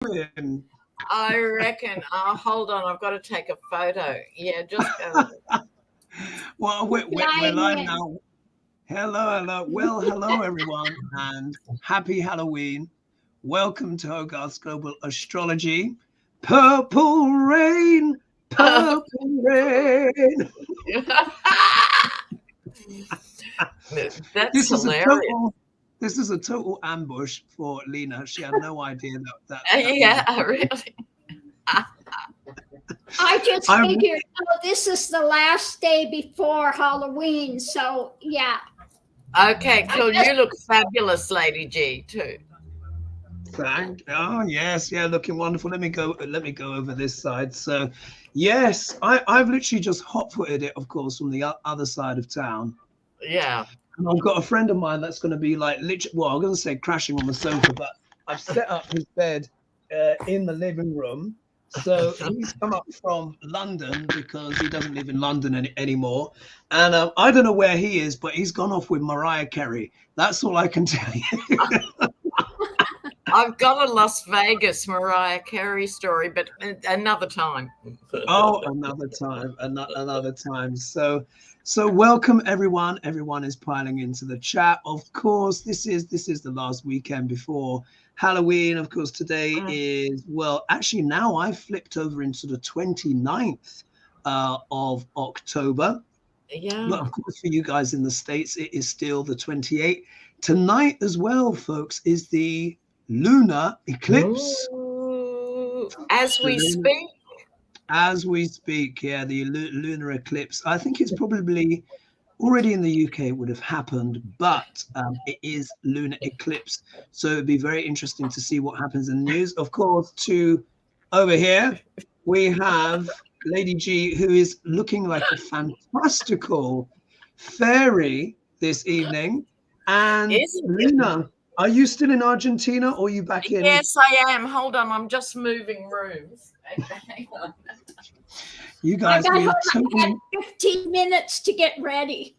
doing? I reckon. Hold on, I've got to take a photo. Yeah, just go. Well, we're live now. Hello. Well, hello, everyone, and happy Halloween. Welcome to Hogarth's Global Astrology. Purple rain, purple rain. That's hilarious. This is a total ambush for Lena. She had no idea that yeah, really. I just figured, this is the last day before Halloween, so yeah. Okay, cool. You look fabulous, Lady G, too. Oh yes, yeah, looking wonderful. Let me go over this side. So, yes, I've literally just hot-footed it, of course, from the other side of town. Yeah. And I've got a friend of mine that's going to be like literally, well, I'm going to say crashing on the sofa, but I've set up his bed in the living room. So he's come up from London because he doesn't live in London anymore. And I don't know where he is, but he's gone off with Mariah Carey. That's all I can tell you. I've got a Las Vegas Mariah Carey story, but another time. Oh, another time. So welcome everyone. Everyone is piling into the chat. Of course, this is the last weekend before Halloween. Of course, today is, well, actually now I've flipped over into the 29th of October. Yeah. But of course, for you guys in the States, it is still the 28th. Tonight as well, folks, is the lunar eclipse. Ooh, as we speak. As we speak, yeah, the lunar eclipse. I think it's probably already in the UK, it would have happened, but it is lunar eclipse. So it'd be very interesting to see what happens in the news. Of course, over here, we have Lady G, who is looking like a fantastical fairy this evening. And Lena, are you still in Argentina or are you back in? Yes, I am. Hold on, I'm just moving rooms. Hang on. You guys, I had 15 minutes to get ready.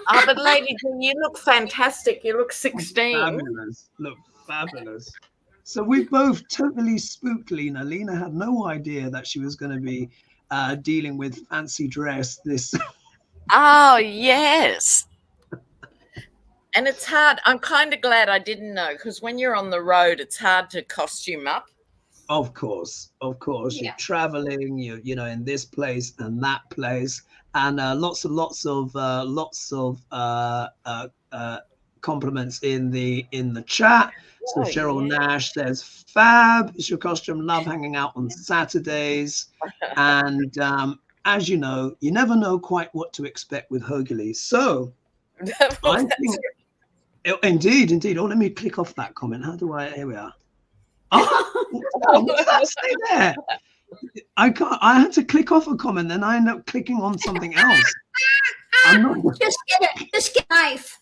But Lady G, you look fantastic. You look 16. Fabulous. Look fabulous. So we both totally spooked Lena. Lena had no idea that she was going to be dealing with fancy dress this. Oh, yes. And it's hard. I'm kind of glad I didn't know, because when you're on the road, it's hard to costume up. Of course, yeah. You're traveling. You know, in this place and that place, and lots of compliments in the chat. So Cheryl Nash says, "Fab, it's your costume. Love hanging out on Saturdays." And as you know, you never know quite what to expect with HoGaLe's. So I think. Indeed. Oh, let me click off that comment. How do I? Here we are. Oh, what's that say there? I had to click off a comment, then I end up clicking on something else. I'm not. Just get a knife.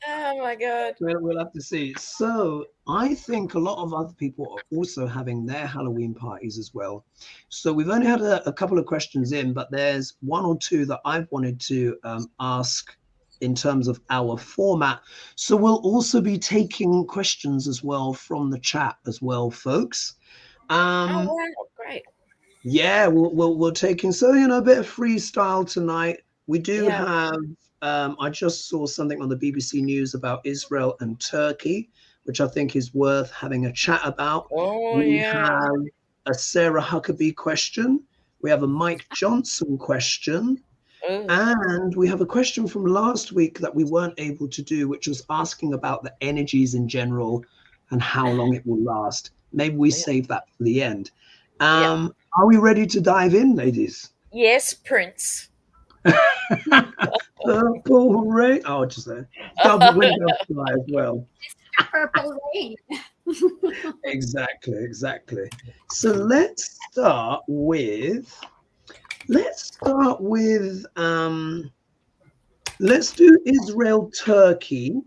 Oh my God. We'll have to see. So I think a lot of other people are also having their Halloween parties as well. So we've only had a couple of questions in, but there's one or two that I've wanted to ask in terms of our format. So we'll also be taking questions as well from the chat as well, folks. Oh, wow, great. Yeah, we're taking, so, you know, a bit of freestyle tonight. We do have, I just saw something on the BBC News about Israel and Turkey, which I think is worth having a chat about. We have a Sarah Huckeby question. We have a Mike Johnson question. And we have a question from last week that we weren't able to do, which was asking about the energies in general and how long it will last. Maybe we save that for the end. Are we ready to dive in, ladies? Yes, Prince. Purple rain. Oh, just there. Double window fly as well. Purple rain. Exactly. So let's start with. Let's do Israel Turkey,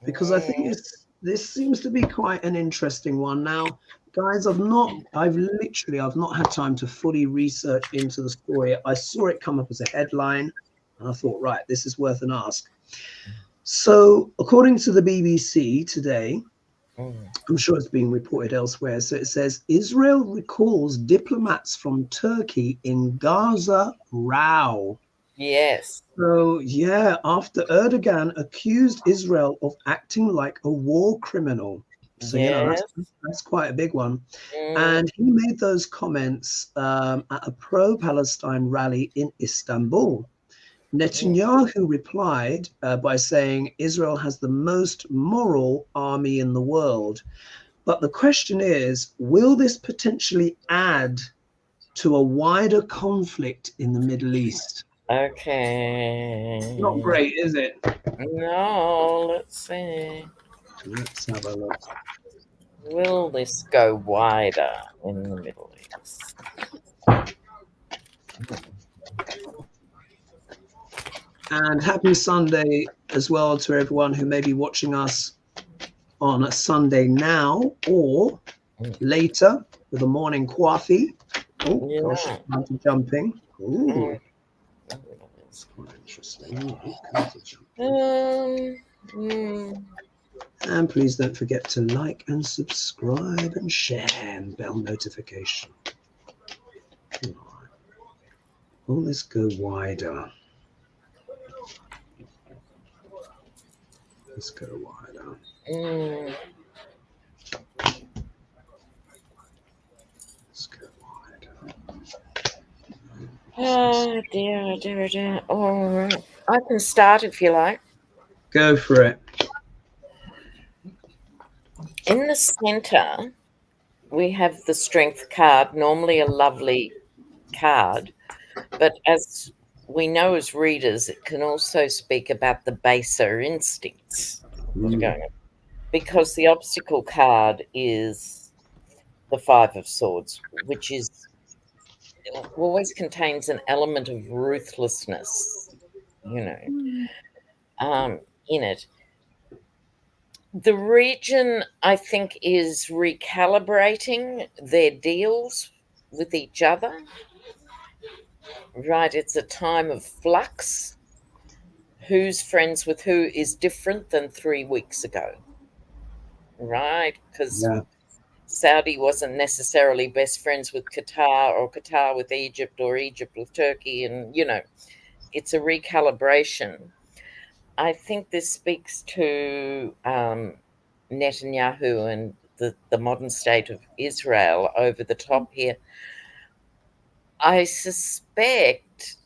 because I think this seems to be quite an interesting one. Now, guys, I've not had time to fully research into the story. I saw it come up as a headline and I thought, right, this is worth an ask. So according to the BBC today, I'm sure it's being reported elsewhere. So it says Israel recalls diplomats from Turkey in Gaza row. Yes. So yeah, after Erdogan accused Israel of acting like a war criminal. So you know that's quite a big one. And he made those comments at a pro-Palestine rally in Istanbul. Netanyahu replied by saying Israel has the most moral army in the world. But the question is, will this potentially add to a wider conflict in the Middle East? Okay. Not great, is it? No, let's see. Let's have a look. Will this go wider in the Middle East? And happy Sunday as well to everyone who may be watching us on a Sunday now or later with a morning coffee. Oh, gosh, I'm jumping. Ooh. That's quite interesting. And please don't forget to like and subscribe and share and bell notification. Will this go wider? Let's go wider. Let's go wider. Oh dear, dear, dear. All right. I can start if you like. Go for it. In the center, we have the Strength card, normally a lovely card, but as we know as readers, it can also speak about the baser instincts that are going on, because the obstacle card is the Five of Swords, which is always contains an element of ruthlessness, you know, in it. The region, I think, is recalibrating their deals with each other. Right, it's a time of flux. Who's friends with who is different than 3 weeks ago. Right, because Saudi wasn't necessarily best friends with Qatar, or Qatar with Egypt, or Egypt with Turkey, and, you know, it's a recalibration. I think this speaks to Netanyahu and the modern state of Israel over the top here. I suspect,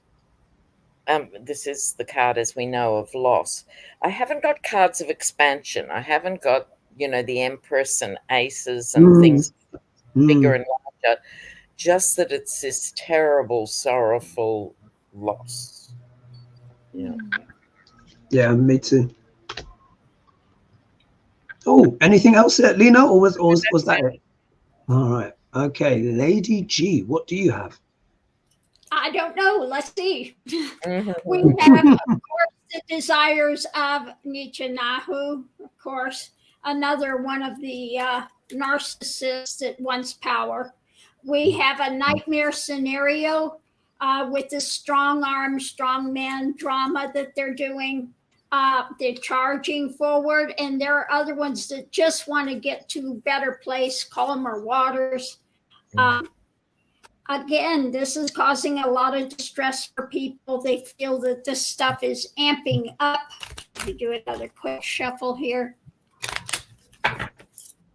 this is the card, as we know, of loss. I haven't got cards of expansion. I haven't got, you know, the Empress and Aces and things bigger and larger. Just that it's this terrible, sorrowful loss. Yeah. Yeah, me too. Oh, anything else there, Lena, or was that it? All right. Okay, Lady G, what do you have? I don't know. Let's see. We have, of course, the desires of Netanyahu, of course, another one of the narcissists that wants power. We have a nightmare scenario with the strong arm, strong man drama that they're doing. They're charging forward, and there are other ones that just want to get to a better place, calmer waters. Again, this is causing a lot of distress for people. They feel that this stuff is amping up. Let me do another quick shuffle here.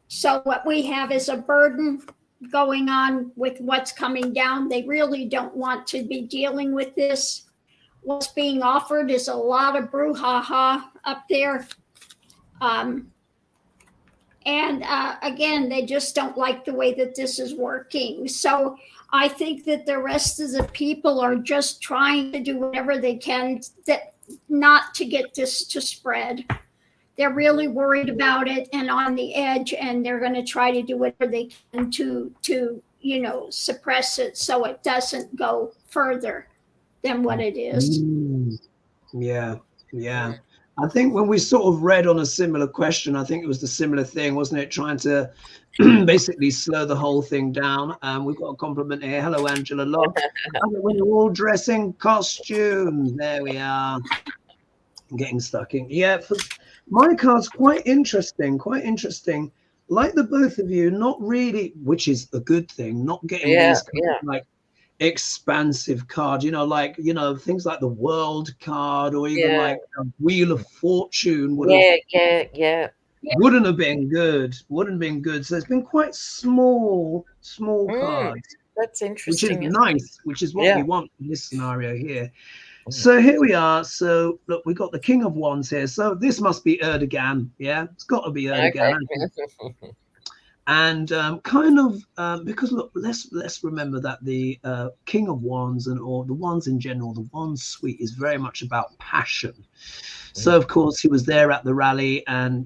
So what we have is a burden going on with what's coming down. They really don't want to be dealing with this. What's being offered is a lot of brouhaha up there. Again, they just don't like the way that this is working. So I think that the rest of the people are just trying to do whatever they can not to get this to spread. They're really worried about it and on the edge, and they're going to try to do whatever they can to you know, suppress it so it doesn't go further than what it is. Yeah. I think when we sort of read on a similar question, I think it was the similar thing, wasn't it? Trying to basically slow the whole thing down. We've got a compliment here. Hello, Angela Locke. When you're all dressing costumes. There we are. getting stuck in. Yeah, for my card's quite interesting. Like the both of you, not really, which is a good thing, not getting these kind of like expansive card, like things like the World card, or even like a Wheel of Fortune wouldn't have been good. So it's been quite small cards. That's interesting. Which is nice, which is what we want in this scenario here. So here we are. So look, we got the King of Wands here. So this must be Ergodan. Yeah, it's got to be Ergodan. Okay. And because look, let's remember that the King of Wands or the Wands in general, the Wands suite is very much about passion. So of course he was there at the rally, and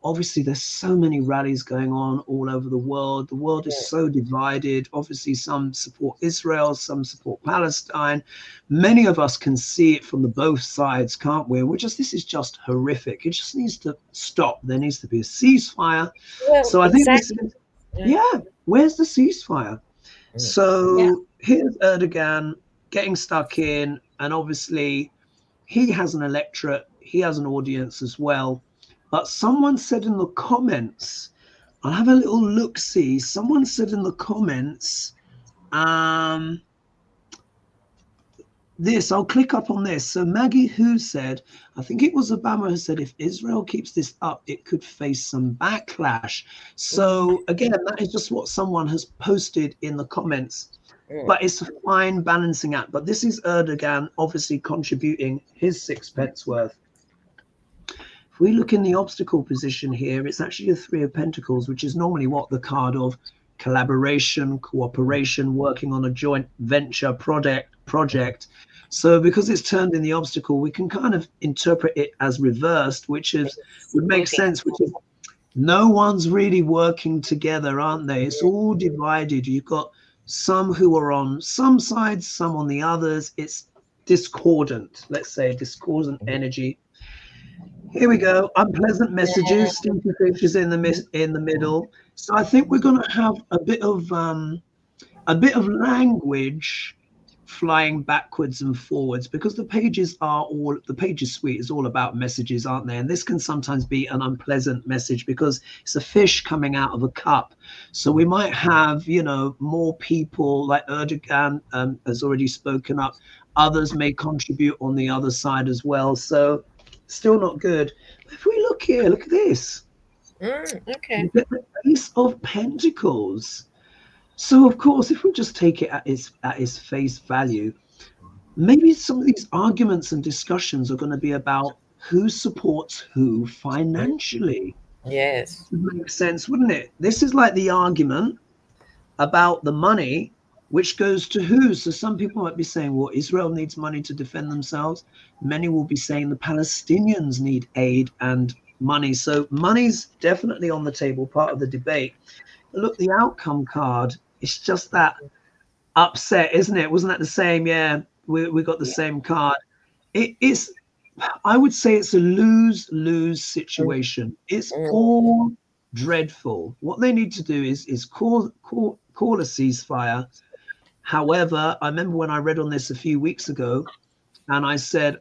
obviously there's so many rallies going on all over the world. The world is so divided. Obviously some support Israel, some support Palestine. Many of us can see it from the both sides, can't we? This is just horrific. It just needs to stop. There needs to be a ceasefire. Well, so I think this is, where's the ceasefire? So here's Erdogan getting stuck in, and obviously he has an electorate, he has an audience as well. But someone said in the comments, I'll have a little look-see. Someone said in the comments, I'll click up on this. So Maggie Who said, I think it was Obama who said, if Israel keeps this up, it could face some backlash. So again, that is just what someone has posted in the comments. But it's a fine balancing act. But this is Erdogan obviously contributing his sixpence worth. If we look in the obstacle position here, it's actually a Three of Pentacles, which is normally what the card of collaboration, cooperation, working on a joint venture project. So because it's turned in the obstacle, we can kind of interpret it as reversed, would make sense, which is no one's really working together, aren't they? It's all divided. You've got some who are on some sides, some on the others. It's discordant, let's say, discordant energy. Here we go. Unpleasant messages, stinky fishes in the middle. So I think we're going to have a bit of language flying backwards and forwards, because the pages suite is all about messages, aren't they? And this can sometimes be an unpleasant message because it's a fish coming out of a cup. So we might have, more people like Erdogan has already spoken up. Others may contribute on the other side as well. So still not good. If we look here, look at this. Okay. Look at the Ace of Pentacles. So of course, if we just take it at its face value, maybe some of these arguments and discussions are going to be about who supports who financially. Yes. It makes sense, wouldn't it? This is like the argument about the money, which goes to who. So some people might be saying, well, Israel needs money to defend themselves. Many will be saying the Palestinians need aid and money. So money's definitely on the table, part of the debate. Look, the outcome card, it's just that upset, isn't it? Wasn't that the same? Yeah, we got the same card. It's, I would say it's a lose-lose situation. It's all dreadful. What they need to do is call a ceasefire. However, I remember when I read on this a few weeks ago, and I said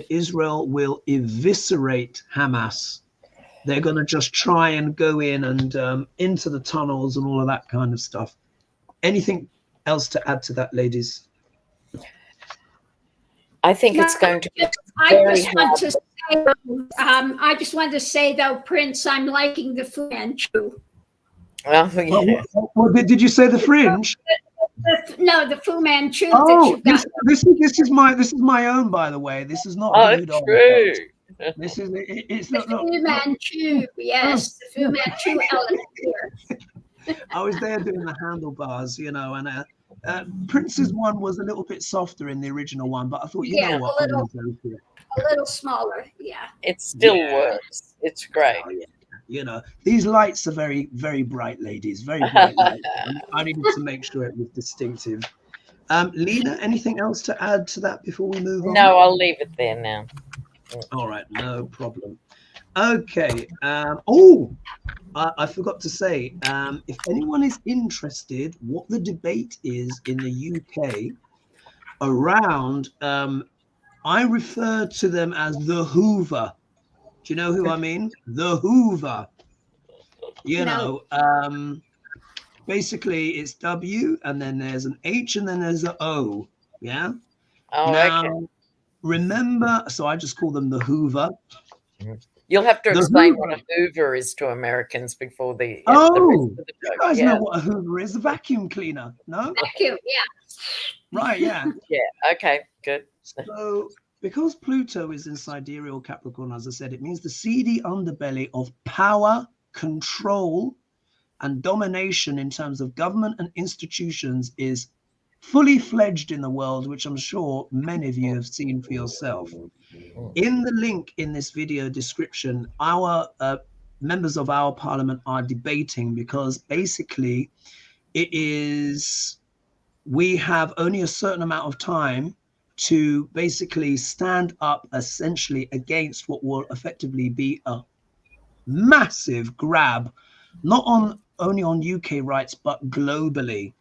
Israel will eviscerate Hamas. They're going to just try and go in and into the tunnels and all of that kind of stuff. Anything else to add to that, ladies? I think it's going to be I just want to say, though, Prince, I'm liking the Fu Manchu. Did you say the fringe? No, the Fu Manchu. Oh, this is my own, by the way. This is not glued on. True. This is it's the not Fu Manchu. Yes, the Fu Manchu element here. I was there doing the handlebars, and Prince's one was a little bit softer in the original one, but I thought, you know what, a little smaller. Yeah, it still works. It's great. Oh, yeah. These lights are very, very bright, ladies. Very bright lights. I needed to make sure it was distinctive. Lena, anything else to add to that before we move on? No, I'll leave it there now. All right, no problem. Okay. I forgot to say, if anyone is interested, what the debate is in the UK around I refer to them as the Hoover. Do you know who I mean? The Hoover. You know, basically it's W and then there's an H and then there's an O. Yeah. Oh, now, okay. Remember, so I just call them the Hoover. You'll have to The explain Hoover. what a Hoover is to Americans before the Oh, rest of the you joke. guys know what a Hoover is? A vacuum cleaner, no? Vacuum, yeah. Right, yeah. Yeah, okay, good. So because Pluto is in sidereal Capricorn, as I said, it means the seedy underbelly of power, control, and domination in terms of government and institutions is fully fledged in the world, which I'm sure many of you have seen for yourself. In the link in this video description, our members of our parliament are debating because basically we have only a certain amount of time to basically stand up essentially against what will effectively be a massive grab, not only on UK rights, but globally.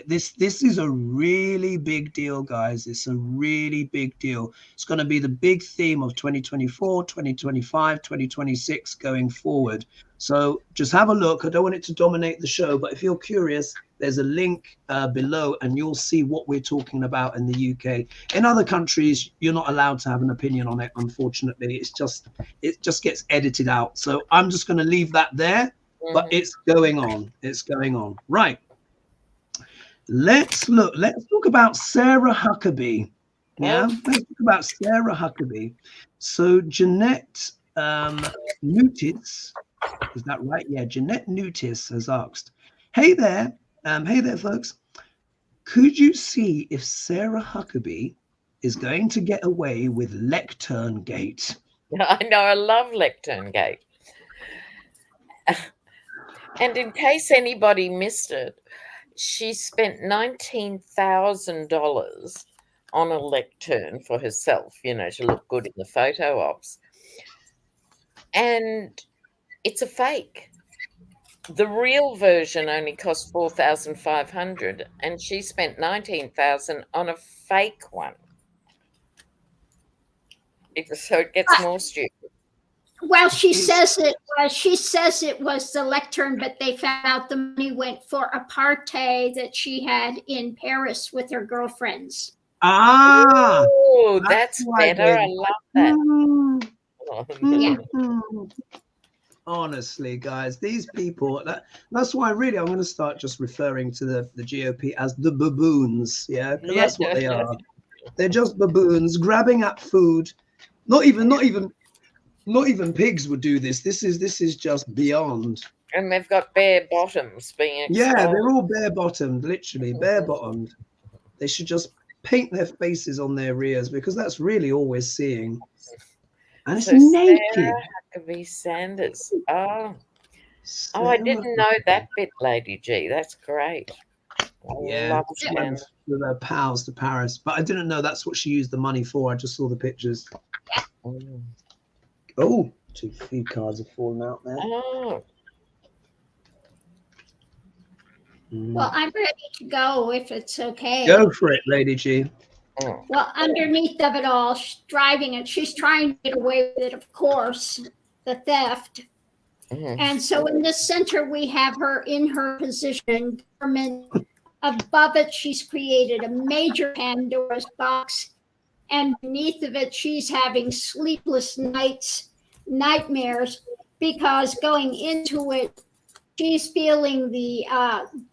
This is a really big deal, guys. It's a really big deal. It's going to be the big theme of 2024, 2025, 2026 going forward. So just have a look. I don't want it to dominate the show, but if you're curious, there's a link below and you'll see what we're talking about in the UK. In other countries, you're not allowed to have an opinion on it, unfortunately. It just gets edited out. So I'm just going to leave that there, but it's going on. It's going on. Right. Let's talk about Sarah Huckeby. Yeah, let's talk about Sarah Huckeby. So Jeanette Nutis, is that right? Yeah, Jeanette Nutis has asked, hey there, folks. Could you see if Sarah Huckeby is going to get away with Lectern Gate? I know, I love Lectern Gate. And in case anybody missed it, she spent $19,000 on a lectern for herself, you know, to look good in the photo ops. And it's a fake. The real version only cost $4,500, and she spent $19,000 on a fake one. So it gets more stupid. Well, she says it was the lectern, but they found out the money went for a party that she had in Paris with her girlfriends. Ah, oh, that's better. I love that. Honestly, guys, these people, that's why really I'm going to start just referring to the GOP as the baboons. Yeah, because that's what they are. They're just baboons grabbing at food. Not even pigs would do this. This is just beyond. And they've got bare bottoms being exposed. Yeah, they're all bare bottomed, literally bare bottomed. They should just paint their faces on their rears because that's really all we're seeing. And it's naked. Sarah Huckeby Sanders. Oh, I didn't know that bit, Lady G. That's great. Yeah, with her pals to Paris, but I didn't know that's what she used the money for. I just saw the pictures. Oh, 2 feed cards have fallen out there. Oh. Well, I'm ready to go if it's okay. Go for it, Lady G. Well, underneath of it all, she's driving it. She's trying to get away with it, of course, the theft. And so in the center, we have her in her position. Above it, she's created a major Pandora's box. And beneath of it, she's having sleepless nightmares, because going into it, she's feeling the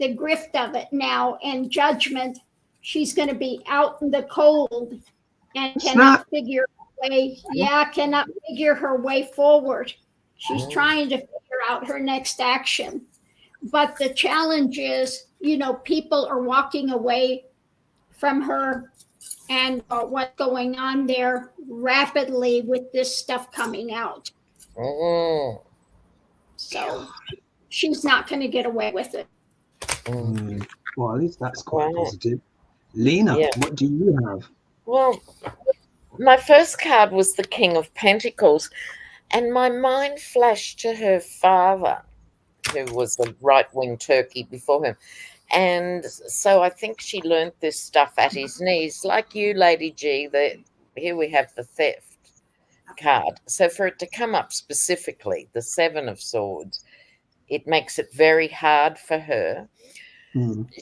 grift of it now and judgment. She's going to be out in the cold and cannot figure her way forward. She's trying to figure out her next action. But the challenge is, you know, people are walking away from her and what's going on there rapidly with this stuff coming out. So she's not going to get away with it. Well, at least that's quite positive. Lena, what do you have? Well, my first card was the King of Pentacles, and my mind flashed to her father, who was a right-wing turkey before him. And so I think she learned this stuff at his knees. Like you, Lady G, here we have the theft card. So for it to come up specifically, the Seven of Swords, it makes it very hard for her.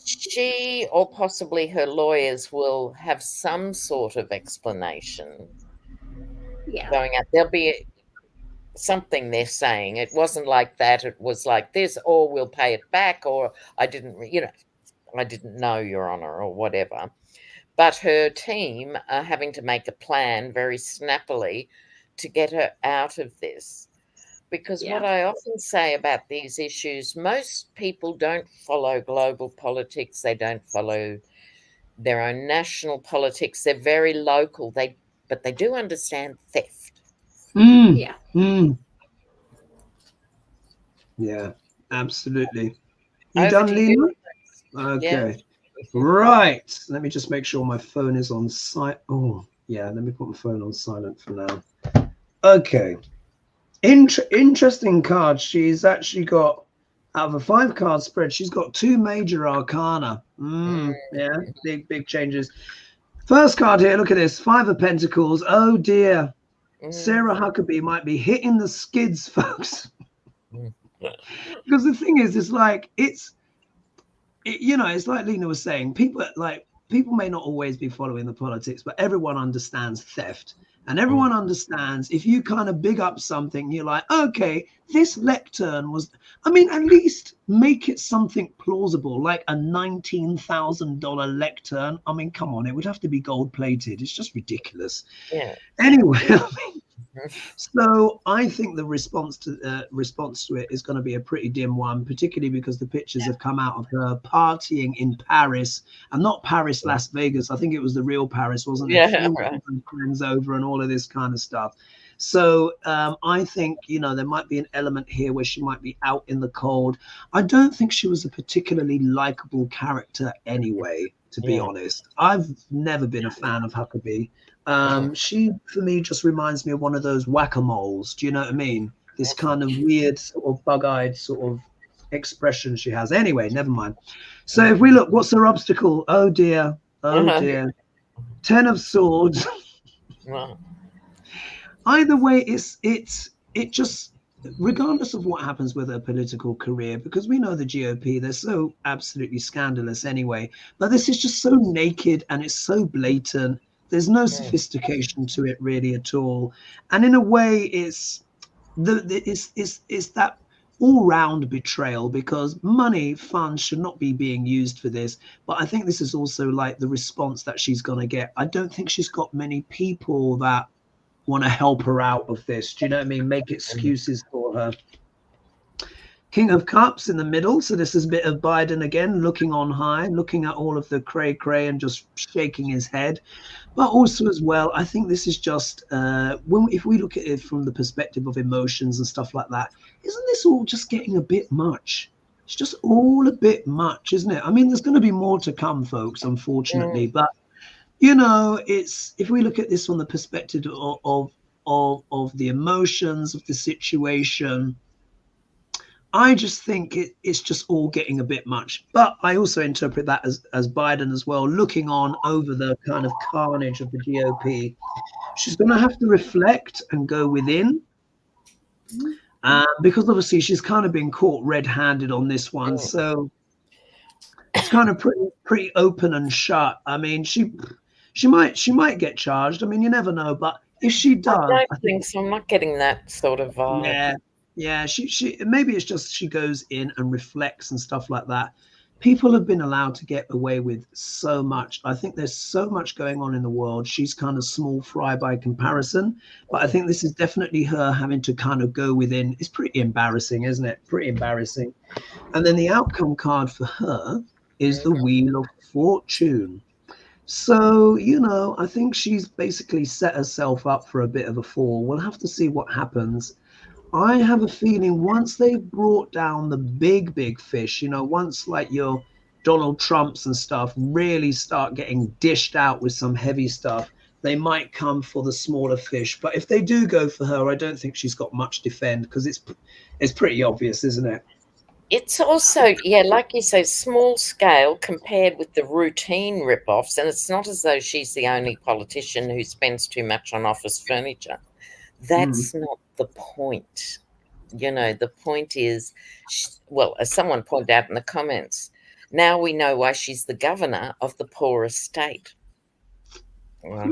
She or possibly her lawyers will have some sort of explanation going out. There'll be something they're saying. It wasn't like that. It was like this, or we'll pay it back, or I didn't know, Your Honor, or whatever. But her team are having to make a plan very snappily to get her out of this. Because what I often say about these issues, most people don't follow global politics. They don't follow their own national politics. They're very local. But they do understand theft. Yeah, absolutely. You done, Lena? Okay. Yeah. Right. Let me just make sure my phone is on silent. Oh, yeah. Let me put my phone on silent for now. Okay. Interesting card. She's actually got, out of a 5-card spread, she's got 2 major arcana. Yeah, big changes. First card here, look at this, 5 of Pentacles. Oh dear. Sarah Huckeby might be hitting the skids, folks. Because the thing is, it's like, it's like Lena was saying, people may not always be following the politics, but everyone understands theft. And everyone understands if you kind of big up something, you're like, okay, this lectern was, I mean, at least make it something plausible, like a $19,000 lectern. I mean, come on, it would have to be gold plated. It's just ridiculous. Yeah. Anyway, so I think the response to it is going to be a pretty dim one, particularly because the pictures have come out of her partying in Paris, and not Paris, Las Vegas. I think it was the real Paris, wasn't it? Yeah, right. Friends over and all of this kind of stuff. So I think, there might be an element here where she might be out in the cold. I don't think she was a particularly likable character anyway, to be honest. I've never been a fan of Huckabee. She, for me, just reminds me of one of those whack-a-moles. Do you know what I mean? This kind of weird sort of bug-eyed sort of expression she has. Anyway, never mind. So if we look, what's her obstacle? Oh dear. Oh dear. 10 of Swords. Either way, it just, regardless of what happens with her political career, because we know the GOP, they're so absolutely scandalous anyway, but this is just so naked and it's so blatant. There's no sophistication to it really at all. And in a way, it's that all-round betrayal, because money, funds should not be being used for this. But I think this is also like the response that she's going to get. I don't think she's got many people that want to help her out of this. Do you know what I mean? Make excuses for her. King of Cups in the middle. So this is a bit of Biden again, looking on high, looking at all of the cray-cray and just shaking his head. But also as well, I think this is just, if we look at it from the perspective of emotions and stuff like that, isn't this all just getting a bit much? It's just all a bit much, isn't it? I mean, there's going to be more to come, folks, unfortunately. But, it's, if we look at this from the perspective of the emotions of the situation, I just think it's just all getting a bit much. But I also interpret that as Biden as well, looking on over the kind of carnage of the GOP. She's going to have to reflect and go within, because obviously she's kind of been caught red-handed on this one. So it's kind of pretty open and shut. I mean, she might get charged. I mean, you never know. But if she does, I don't think so. I'm not getting that sort of vibe. Yeah, she maybe it's just she goes in and reflects and stuff like that. People have been allowed to get away with so much. I think there's so much going on in the world. She's kind of small fry by comparison, but I think this is definitely her having to kind of go within. It's pretty embarrassing, isn't it? Pretty embarrassing. And then the outcome card for her is the Wheel of Fortune. So, I think she's basically set herself up for a bit of a fall. We'll have to see what happens. I have a feeling once they've brought down the big fish, once like your Donald Trumps and stuff really start getting dished out with some heavy stuff, they might come for the smaller fish. But if they do go for her, I don't think she's got much defend, because it's pretty obvious, isn't it? It's also, yeah, like you say, small scale compared with the routine rip-offs, and it's not as though she's the only politician who spends too much on office furniture. That's not the point. You know, the point is, well, as someone pointed out in the comments, now we know why she's the governor of the poorest state. Well,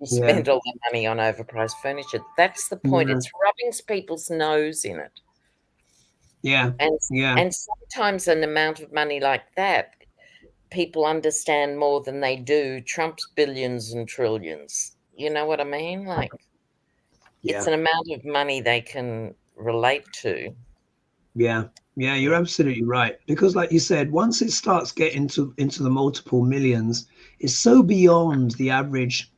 you spend all the money on overpriced furniture. That's the point. It's rubbing people's nose in it. Yeah. And sometimes an amount of money like that, people understand more than they do Trump's billions and trillions. You know what I mean? Like, it's an amount of money they can relate to. Yeah, you're absolutely right. Because like you said, once it starts getting into the multiple millions, it's so beyond the average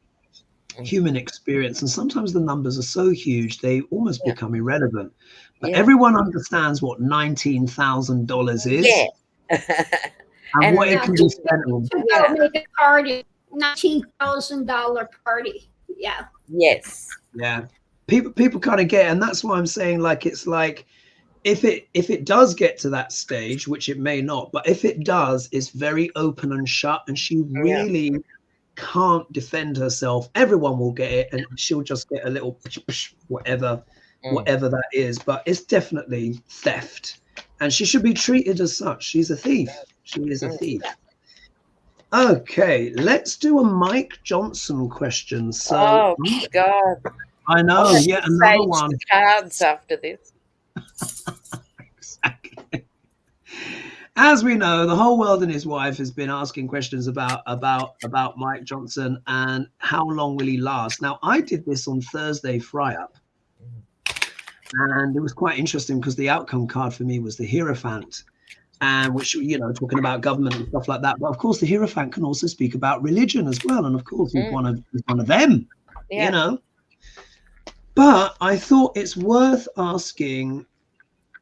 human experience. And sometimes the numbers are so huge, they almost become irrelevant. But everyone understands what $19,000 is. Yeah. And what it can be spent on. Make a party, $19,000 party. Yeah. Yes. Yeah. People kind of get it, and that's why I'm saying, like, it's like, if it does get to that stage, which it may not, but if it does, it's very open and shut, and she really can't defend herself. Everyone will get it, and she'll just get a little whatever that is. But it's definitely theft, and she should be treated as such. She's a thief. She is a thief. Okay, let's do a Mike Johnson question. So, oh God, I know. Yeah, another one. The cards after this. Exactly. As we know, the whole world and his wife has been asking questions about Mike Johnson and how long will he last. Now, I did this on Thursday Fry-Up, and it was quite interesting because the outcome card for me was the Hierophant, and which, you know, talking about government and stuff like that. But of course, the Hierophant can also speak about religion as well, and of course, he's one of them. You know. But I thought it's worth asking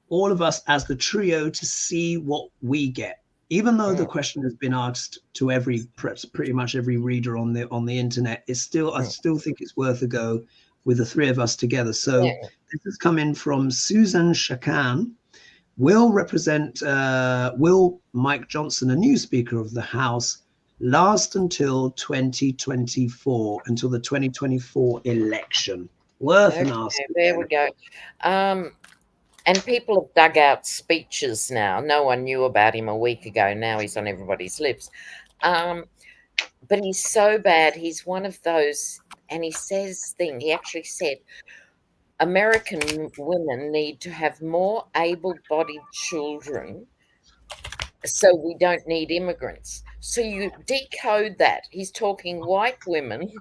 all of us as the trio to see what we get, even though the question has been asked to pretty much every reader on the internet. It's still, I still think it's worth a go with the three of us together. So this is coming from Susan Shakan. Will Mike Johnson, a new Speaker of the House, last until 2024, until the 2024 election? Worth an ask. There we go. And people have dug out speeches now. No one knew about him a week ago. Now he's on everybody's lips. But he's so bad. He's one of those, and he says things. He actually said, American women need to have more able-bodied children so we don't need immigrants. So you decode that. He's talking white women,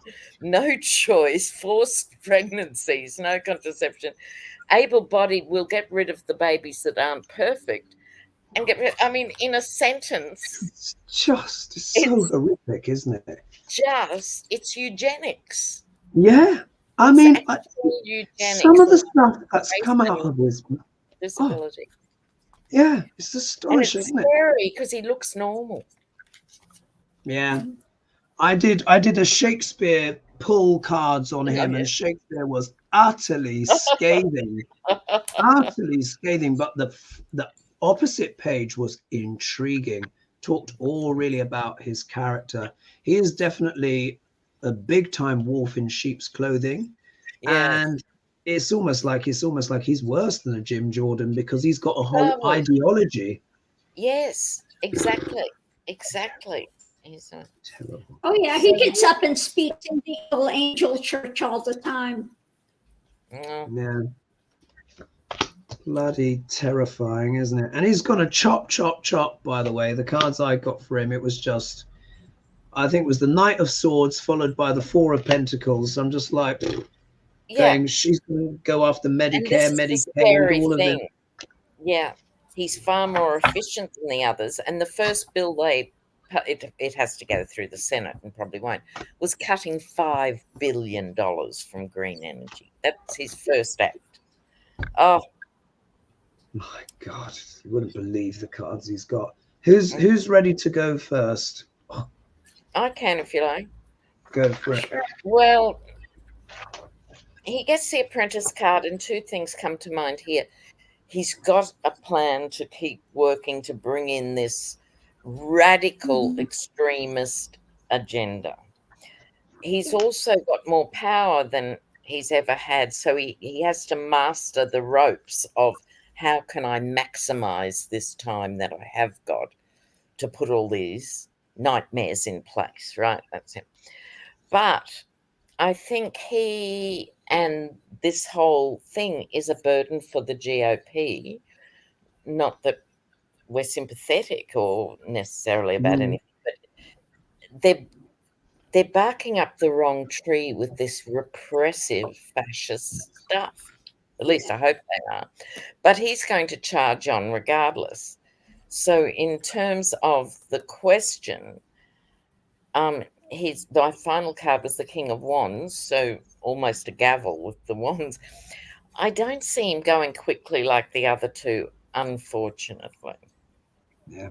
no choice, forced pregnancies, no contraception. Able-bodied, will get rid of the babies that aren't perfect and get rid, I mean, in a sentence. It's so horrific, isn't it? It's eugenics. Yeah. I mean, some of the stuff that's come out of this disability. Yeah, it's astonishing, isn't it? It's scary because he looks normal. Yeah. I did a Shakespeare pull cards on him, and Shakespeare was utterly scathing. Utterly scathing, but the opposite page was intriguing. Talked all really about his character. He is definitely a big time wolf in sheep's clothing. And it's almost like he's worse than a Jim Jordan because he's got a whole ideology. Yes, exactly. He's terrible. Oh yeah, he gets up and speaks in the little angel church all the time. Yeah. Bloody terrifying, isn't it? And he's gonna chop, by the way. The cards I got for him, it was just, I think it was the Knight of Swords followed by the Four of Pentacles. I'm just like, going, she's going to go after Medicare, Medicaid, all of it. Yeah, he's far more efficient than the others. And the first bill it has to go through the Senate and probably won't, was cutting $5 billion from green energy. That's his first act. Oh. My God, you wouldn't believe the cards he's got. Who's ready to go first? I can if you like. Go for it. Well, he gets the Apprentice card and two things come to mind here. he's got a plan to keep working to bring in this radical extremist agenda. He's also got more power than he's ever had, so he has to master the ropes of how can I maximize this time that I have got to put all these nightmares in place, right? That's it. But I think he and this whole thing is a burden for the GOP. Not that we're sympathetic or necessarily about anything, but they're barking up the wrong tree with this repressive fascist stuff. At least I hope they are. But he's going to charge on regardless. So in terms of the question, my final card was the King of Wands, so almost a gavel with the wands. I don't see him going quickly like the other two, unfortunately. Yeah.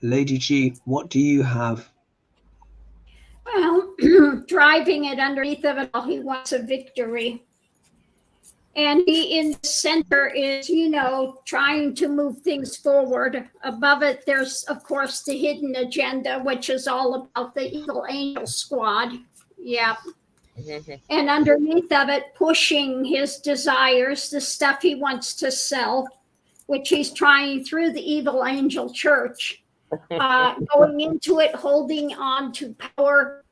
Lady G, what do you have? Well, driving it underneath of it all, he wants a victory. And he in the center is, trying to move things forward. Above it, there's, of course, the hidden agenda, which is all about the evil angel squad. Yeah. And underneath of it, pushing his desires, the stuff he wants to sell, which he's trying through the evil angel church. Going into it, holding on to power.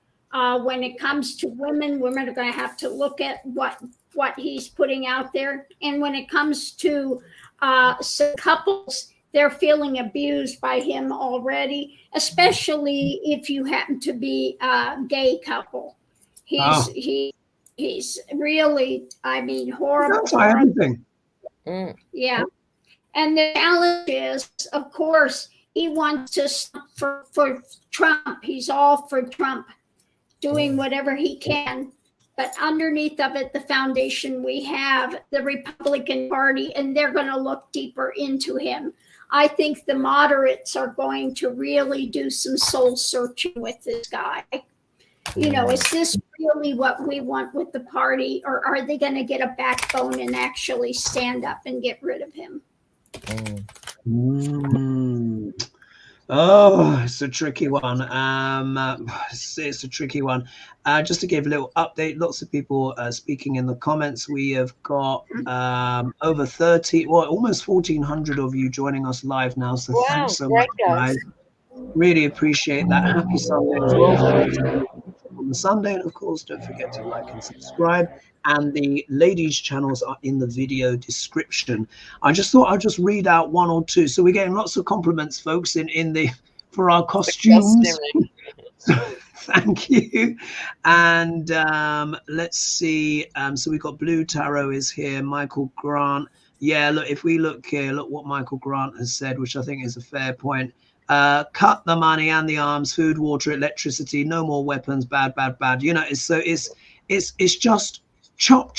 When it comes to women are going to have to look at what he's putting out there. And when it comes to some couples, they're feeling abused by him already, especially if you happen to be a gay couple. He's really, horrible. That's everything. Yeah. And the challenge is, of course, he wants to stop for Trump. He's all for Trump, doing whatever he can. But underneath of it, the foundation, we have the Republican Party, and they're going to look deeper into him. I think the moderates are going to really do some soul searching with this guy. Is this really what we want with the party, or are they going to get a backbone and actually stand up and get rid of him? Oh, it's a tricky one. It's a tricky one. Just to give a little update, lots of people speaking in the comments. We have got over 30, almost 1,400 of you joining us live now. So thanks so much, guys. Really appreciate that. Happy Sunday as well. On the Sunday, and of course, don't forget to like and subscribe. And the ladies' channels are in the video description. I just thought I'd just read out one or two. So we're getting lots of compliments, folks, for our costumes. Thank you. And let's see. So we got Blue Tarot is here. Michael Grant. Yeah, look, if we look here, look what Michael Grant has said, which I think is a fair point. Cut the money and the arms, food, water, electricity, no more weapons, bad. It's just chop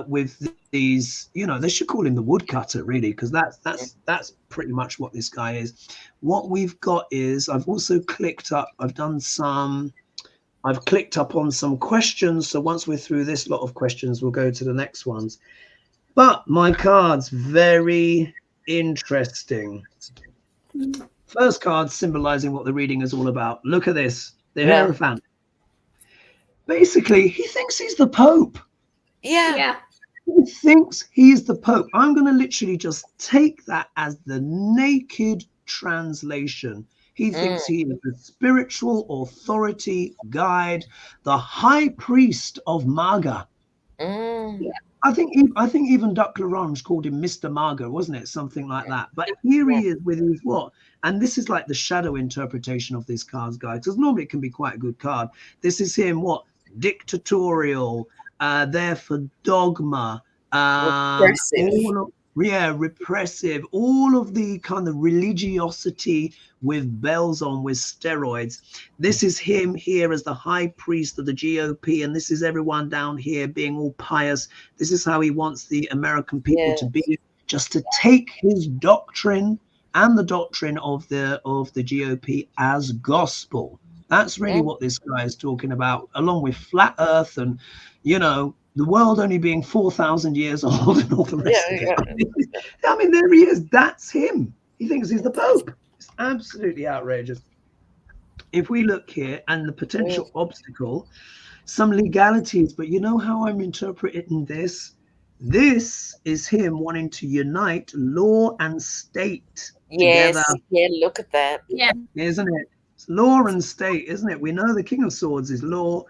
with these, they should call him the woodcutter, really, because that's pretty much what this guy is. What we've got is, I've also clicked up on some questions. So once we're through this lot of questions, we'll go to the next ones. But my cards, very interesting. First card symbolizing what the reading is all about. Look at this, the Hierophant. Basically, he thinks he's the Pope. Yeah. He thinks he's the Pope. I'm going to literally just take that as the naked translation. He thinks he is the spiritual authority guide, the high priest of Maga. Yeah. I think even Dr.Lena called him Mr. Maga, wasn't it? Something like that. But here he is with his what? And this is like the shadow interpretation of this card, guys, because normally it can be quite a good card. This is him, what? Dictatorial, there for dogma, repressive, all of the kind of religiosity with bells on, with steroids. This is him here as the high priest of the GOP, and this is everyone down here being all pious. This is how he wants the American people to be, just to take his doctrine and the doctrine of the GOP as gospel. That's really what this guy is talking about, along with flat earth and, the world only being 4,000 years old and all the rest of Yeah. it. I mean, there he is. That's him. He thinks he's the Pope. It's absolutely outrageous. If we look here and the potential obstacle, some legalities, but you know how I'm interpreting this? This is him wanting to unite law and state together. Yeah, look at that. Yeah. Isn't it? It's law and state, isn't it? We know the King of Swords is law.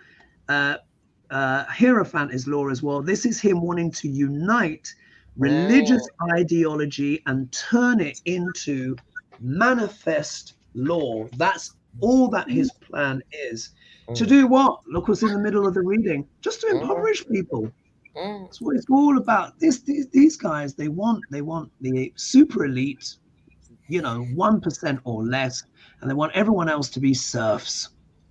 Hierophant is law as well. This is him wanting to unite religious ideology and turn it into manifest law. That's all that his plan is. To do what? Look what's in the middle of the reading. Just to impoverish people. That's what it's all about. These guys, they want the super elite, 1% or less, and they want everyone else to be serfs.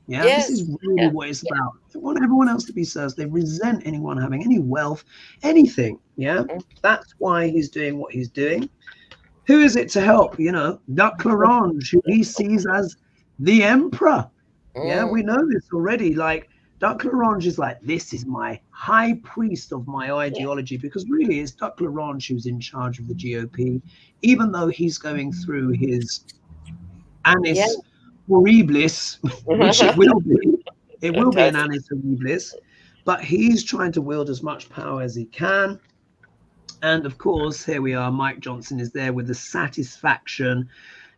Yeah, this is really what it's about. They want everyone else to be serfs. They resent anyone having any wealth, anything. Yeah, that's why he's doing what he's doing. Who is it to help? Dr.Lena, who he sees as the emperor. Yeah, we know this already. Like, Dr.Lena is like, this is my high priest of my ideology, because really it's Dr.Lena who's in charge of the GOP, even though he's going through his annus horribilis, which it will be. It will be an annus horribilis, but he's trying to wield as much power as he can. And of course, here we are. Mike Johnson is there with the satisfaction.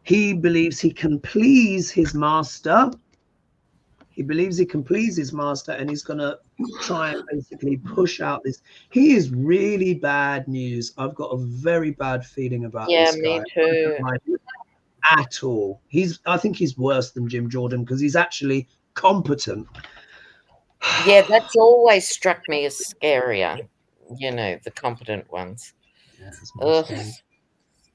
He believes he can please his master. He believes he can please his master, and he's going to try and basically push out this. He is really bad news. I've got a very bad feeling about this guy. Yeah, me too. At all. I think he's worse than Jim Jordan because he's actually competent. Yeah, that's always struck me as scarier. The competent ones. Yeah,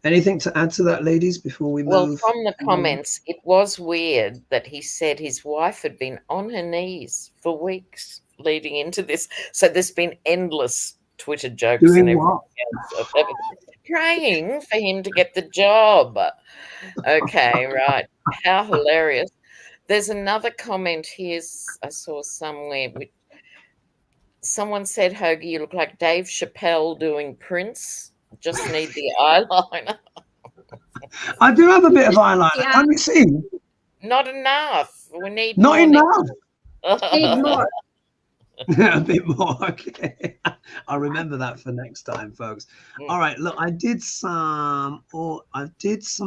anything to add to that, ladies, before we move? Well, from the comments, it was weird that he said his wife had been on her knees for weeks leading into this. So there's been endless Twitter jokes and everything else, praying for him to get the job. Okay, right. How hilarious. There's another comment here I saw somewhere. Someone said, Hoagie, you look like Dave Chappelle doing Prince. Just need the eyeliner. I do have a bit of eyeliner. Yeah. Let me see. Not enough. We need not enough. Need more. A bit more. Okay. I'll remember that for next time, folks. All right. Look, I did some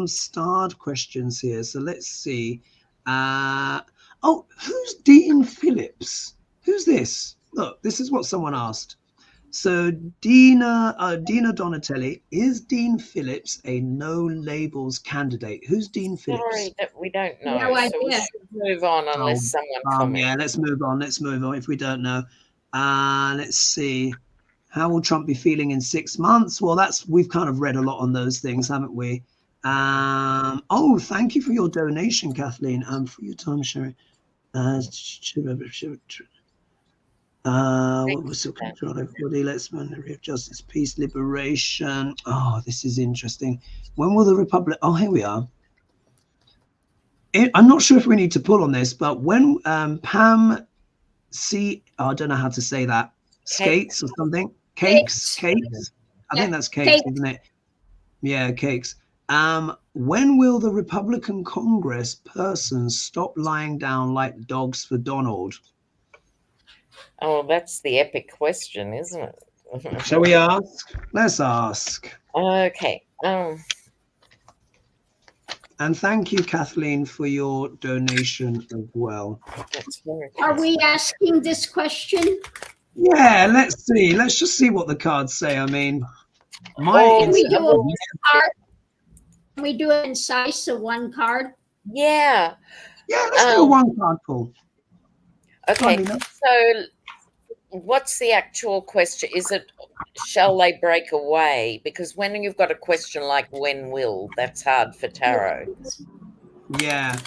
starred questions here. So let's see. Who's Dean Phillips? Who's this? Look, this is what someone asked. So Dina Donatelli, is Dean Phillips a no labels candidate? Who's Dean Phillips? Sorry, that we don't know. No idea. So we should move on unless someone comments. Yeah, let's move on. If we don't know. Let's see. How will Trump be feeling in 6 months? Well, we've kind of read a lot on those things, haven't we? Thank you for your donation, Kathleen, for your time sharing. What was the control everybody? Let's manage justice, peace, liberation. Oh, this is interesting. When will the Republic? Oh, here we are. I'm not sure if we need to pull on this, but when Pam I don't know how to say that. Skates or something. Cakes. I think that's cakes, isn't it? Yeah, cakes. When will the Republican Congress persons stop lying down like dogs for Donald? Oh, that's the epic question, isn't it? Shall we ask? Let's ask. Okay. And thank you, Kathleen, for your donation as well. That's very Are we asking this question? Yeah, let's see. Let's just see what the cards say. I mean, Can we do a card? Can we do it in size, so one card? Yeah. Yeah, let's do a one card pull. Okay, so what's the actual question? Is it, shall they break away? Because when you've got a question like when will, that's hard for tarot. Yeah.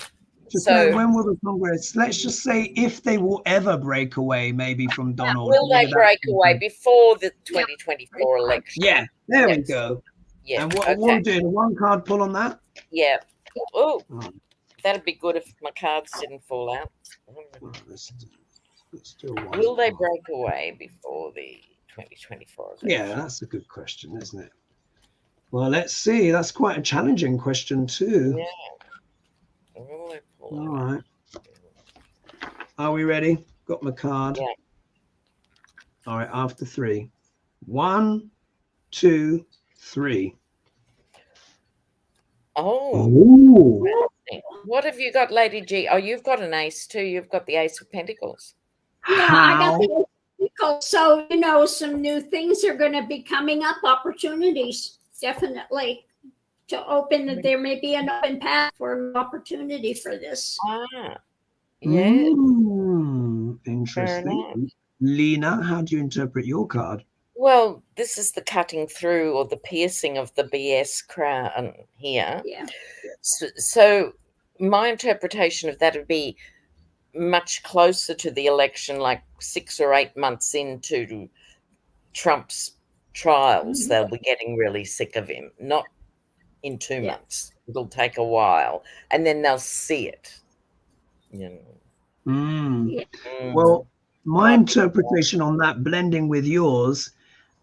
So when will the Congress, let's just say if they will ever break away maybe from Donald. Will they break away before the 2024 election? Yeah, there we go. Yeah. And what we'll do, a one card pull on that? Yeah. Oh, that'd be good if my cards didn't fall out. Let's do one. Will they break away before the 2024 election? Yeah, that's a good question, isn't it? Well, let's see. That's quite a challenging question too. Yeah. Will they pull All away? right. Are we ready? Got my card. Yeah. All right, after 3. 1, 2, 3. Oh. Ooh. What have you got, Lady G? Oh, you've got an ace too. You've got the Ace of Pentacles. Yeah, I got the Pentacles. So, you know, some new things are going to be coming up, opportunities, definitely, to open. There may be an open path for an opportunity for this. Ah, yeah. Interesting. Lena, how do you interpret your card? Well, this is the cutting through or the piercing of the BS crown here. Yeah. So my interpretation of that would be much closer to the election, like 6 or 8 months into Trump's trials. Mm-hmm. They'll be getting really sick of him. Not in 2 months. It'll take a while. And then they'll see it. You know. Well, my interpretation on that blending with yours,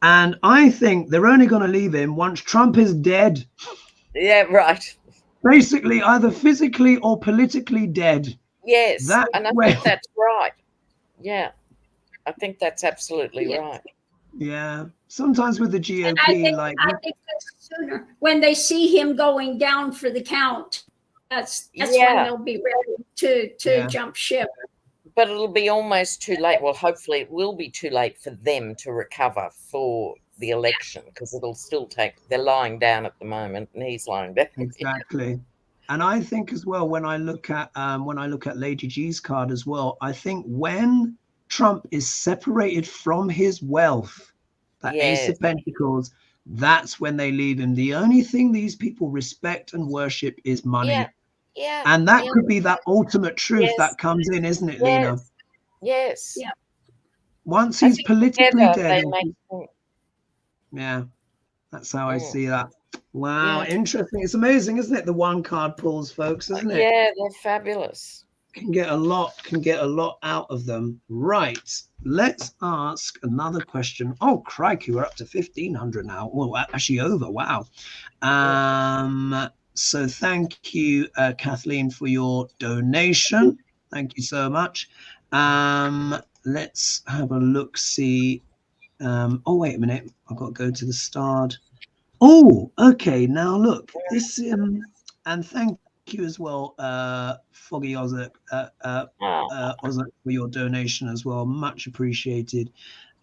and I think they're only going to leave him once Trump is dead. Yeah, right. Basically, either physically or politically dead. Yes, and I think that's right. Yeah, I think that's absolutely right. Yeah, sometimes with the GOP, I think that's sooner when they see him going down for the count. That's when they'll be ready to jump ship. But it'll be almost too late. Well, hopefully it will be too late for them to recover for the election, because it'll still take. They're lying down at the moment, and he's lying down. Exactly. And I think as well, when I look at Lady G's card as well, I think when Trump is separated from his wealth, that Ace of Pentacles, that's when they leave him. The only thing these people respect and worship is money. Yeah. And that could be that ultimate truth that comes in, isn't it, Lena? Yes. Yeah. Once he's politically dead. Yeah. That's how I see that. Wow, interesting. It's amazing, isn't it? The one card pulls, folks, isn't it? Yeah, they're fabulous. Can get a lot out of them. Right. Let's ask another question. Oh, crikey, we're up to 1,500 now. Well, actually over. Wow. So thank you, Kathleen, for your donation. Thank you so much. Let's have a look. See. Oh, wait a minute. I've got to go to the start. Oh, okay. Now look, this and thank you as well, Foggy Ozek, Ozek, for your donation as well. Much appreciated.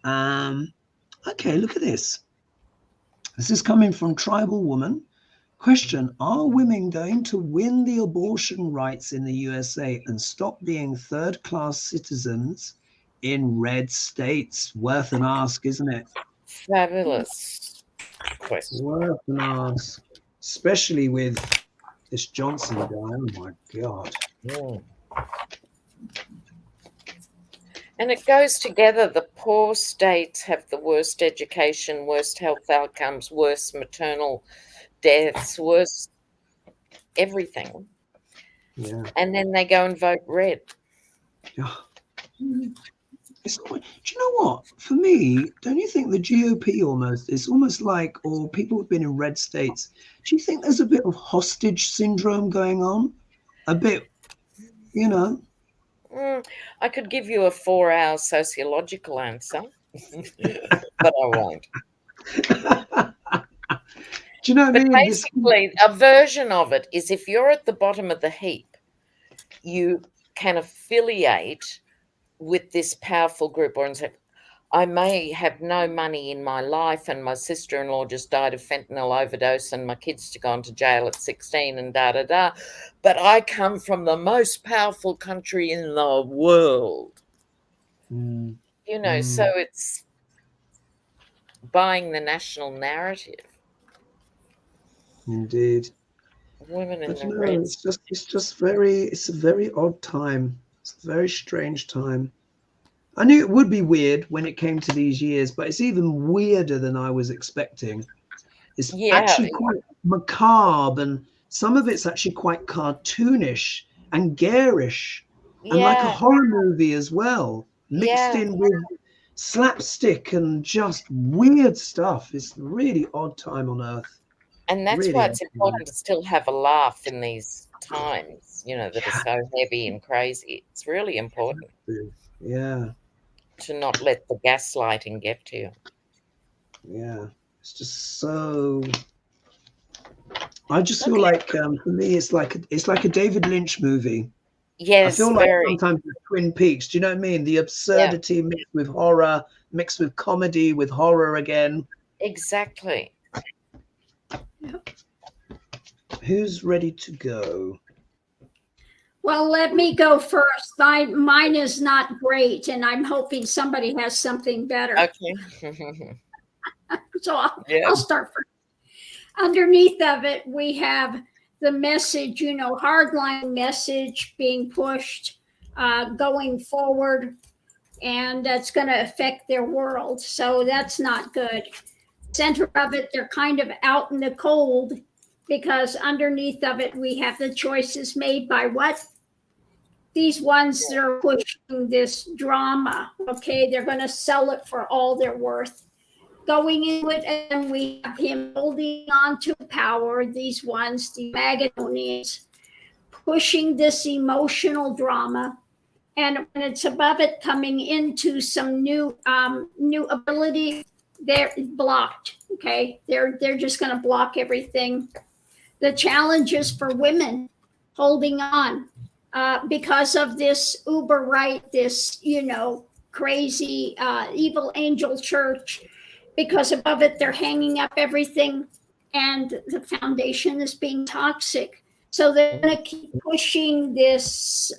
Okay, look at this. This is coming from Tribal Woman. Question: are women going to win the abortion rights in the USA and stop being third-class citizens in red states? Worth an ask, isn't it? Fabulous question. Worth an ask, especially with this Johnson guy. Oh my God. And it goes together. The poor states have the worst education, worst health outcomes, worst maternal deaths, worst everything. Yeah. And then they go and vote red. Yeah. It's quite, do you know what? For me, don't you think the GOP it's almost like, or people who've been in red states, do you think there's a bit of hostage syndrome going on? A bit, you know? I could give you a 4-hour sociological answer, but I won't. Do you know what I mean? Basically, a version of it is if you're at the bottom of the heap, you can affiliate with this powerful group, or say, I may have no money in my life, and my sister-in-law just died of fentanyl overdose, and my kids gone to jail at 16, and but I come from the most powerful country in the world. You know, so it's buying the national narrative. Indeed. Women in the red. It's a very odd time. It's a very strange time. I knew it would be weird when it came to these years, but it's even weirder than I was expecting. It's actually quite macabre, and some of it's actually quite cartoonish and garish, and like a horror movie as well. mixed in with slapstick and just weird stuff. It's a really odd time on Earth. And that's Really why it's odd important time. to still have a laugh in these times, you know, that are so heavy and crazy. It's really important Yeah. to not let the gaslighting get to you. Yeah. It's just so. I just feel like for me, it's like a David Lynch movie. Yes, I feel like very. sometimes with Twin Peaks. Do you know what I mean? The absurdity mixed with horror, mixed with comedy, with horror again. Exactly. Who's ready to go? Well, let me go first. Mine is not great, and I'm hoping somebody has something better. Okay. So I'll start first. Underneath of it, we have the message, you know, hardline message being pushed, going forward, and that's going to affect their world. So that's not good. Center of it, they're kind of out in the cold, because underneath of it, we have the choices made by what? These ones that are pushing this drama. Okay, they're going to sell it for all they're worth. Going into it, and we have him holding on to power, these ones, the Magadonians, pushing this emotional drama. And when it's above it, coming into some new ability, they're blocked. Okay, they're just going to block everything. The challenges for women holding on because of this uber right, this, you know, crazy evil angel church. Because above it, they're hanging up everything, and the foundation is being toxic. So they're going to keep pushing this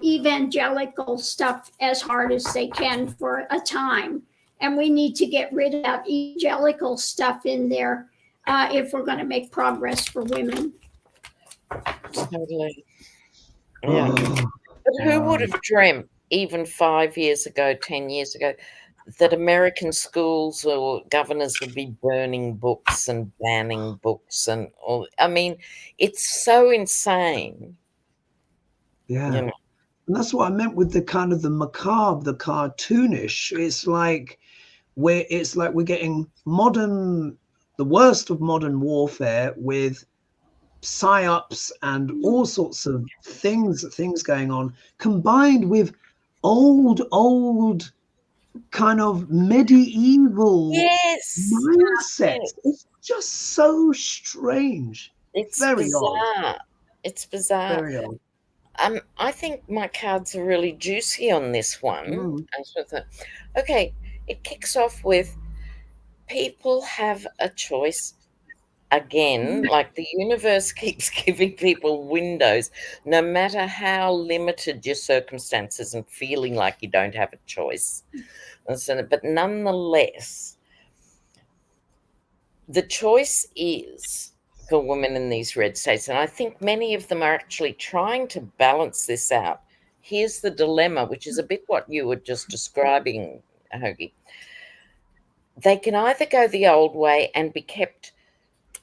evangelical stuff as hard as they can for a time. And we need to get rid of that evangelical stuff in there if we're going to make progress for women. Totally. Yeah. But who would have dreamt even 5 years ago, 10 years ago, that American schools or governors would be burning books and banning books and all? I mean, it's so insane. Yeah. You know? And that's what I meant with the kind of the macabre, the cartoonish. It's like we're getting the worst of modern warfare with psyops and all sorts of things going on, combined with old kind of medieval mindsets. It's just so strange. It's very bizarre. odd. It's bizarre. Very odd. I think my cards are really juicy on this one. Okay, it kicks off with people have a choice. Again, like the universe keeps giving people windows, no matter how limited your circumstances and feeling like you don't have a choice. But nonetheless, the choice is for women in these red states, and I think many of them are actually trying to balance this out. Here's the dilemma, which is a bit what you were just describing, Hoagie. They can either go the old way and be kept